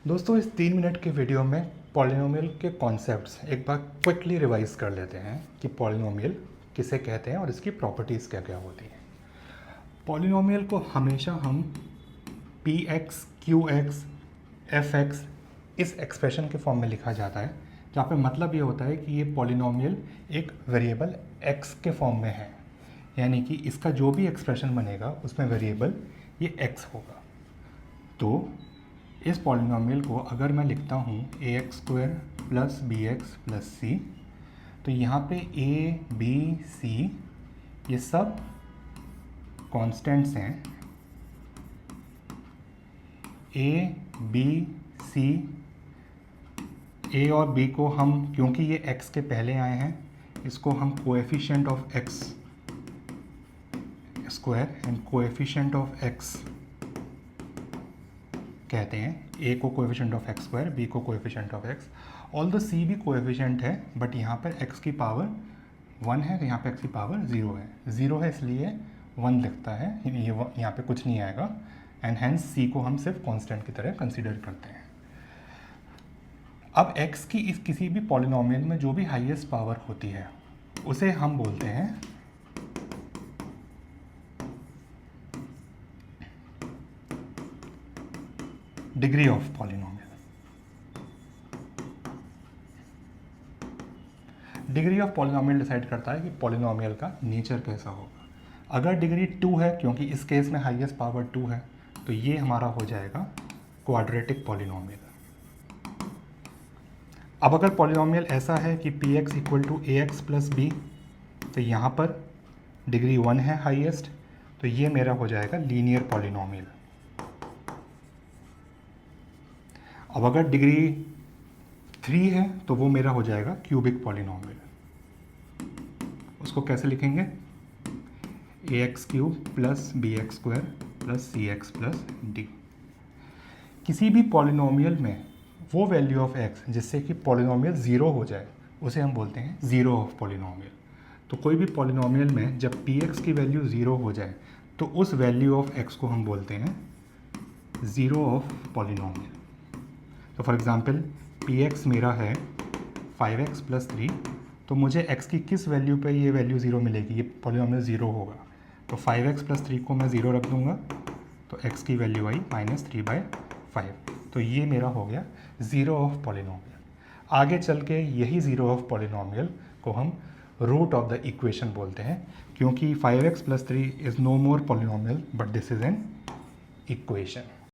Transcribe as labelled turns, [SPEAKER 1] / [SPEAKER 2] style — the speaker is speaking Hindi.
[SPEAKER 1] दोस्तों इस 3 मिनट के वीडियो में पॉलिनोमियल के कॉन्सेप्ट्स एक बार क्विकली रिवाइज कर लेते हैं कि पॉलिनोमियल किसे कहते हैं और इसकी प्रॉपर्टीज़ क्या क्या होती हैं। पॉलिनोमियल को हमेशा हम P x Q x F x इस एक्सप्रेशन के फॉर्म में लिखा जाता है, जहाँ पे मतलब ये होता है कि ये पॉलिनोमियल एक वेरिएबल एक्स के फॉर्म में है, यानी कि इसका जो भी एक्सप्रेशन बनेगा उसमें वेरिएबल ये एक्स होगा। तो इस पॉलिनोमियल को अगर मैं लिखता हूँ a x square plus b x plus c, तो यहाँ पे ए बी सी ये सब कॉन्स्टेंट्स हैं। ए बी सी, ए और बी को हम, क्योंकि ये एक्स के पहले आए हैं, इसको हम coefficient of x square and coefficient of x कहते हैं। ए को coefficient of x square, b को coefficient of x. Although c भी कोएफिशिएंट है, बट यहाँ पर एक्स की पावर 1 है, यहाँ पे एक्स की पावर 0 है। 0 है इसलिए 1 लिखता है, ये यहाँ पे कुछ नहीं आएगा, एंड हैंस सी को हम सिर्फ कांस्टेंट की तरह कंसीडर करते हैं। अब एक्स की इस किसी भी पॉलिनोमियल में जो भी हाईएस्ट पावर होती है उसे हम बोलते हैं degree of polynomial. Degree of polynomial decide करता है कि पॉलिनोमियल का नेचर कैसा होगा। अगर डिग्री 2 है, क्योंकि इस केस में हाईएस्ट पावर 2 है, तो ये हमारा हो जाएगा क्वाड्रेटिक पॉलिनोमियल। अब अगर पॉलिनोमियल ऐसा है कि p x equal to a x plus b, तो यहाँ पर डिग्री 1 है हाईएस्ट, तो ये मेरा हो जाएगा लीनियर पॉलिनोमियल। अब अगर डिग्री 3 है तो वो मेरा हो जाएगा क्यूबिक पॉलिनोमियल। उसको कैसे लिखेंगे? A x cube plus b x square plus c x plus d. किसी भी पॉलिनोमियल में वो वैल्यू ऑफ एक्स जिससे कि पॉलिनोमियल 0 हो जाए उसे हम बोलते हैं ज़ीरो ऑफ पॉलिनोमियल। तो कोई भी पॉलिनोमियल में जब पी एक्स की वैल्यू 0 हो जाए तो उस वैल्यू ऑफ एक्स को हम बोलते हैं ज़ीरो ऑफ पॉलिनोमियल। तो फॉर एग्ज़ाम्पल पी एक्स मेरा है 5x प्लस 3, तो मुझे x की किस वैल्यू पे ये वैल्यू 0 मिलेगी? ये पॉलिनोमियल 0 होगा, तो 5x प्लस 3 को मैं 0 रख दूंगा, तो x की वैल्यू आई -3/5। तो ये मेरा हो गया ज़ीरो ऑफ पॉलिनोमियल। आगे चल के यही ज़ीरो ऑफ पॉलिनोमियल को हम रूट ऑफ द इक्वेशन बोलते हैं, क्योंकि 5x plus 3 is no more polynomial but this is an equation.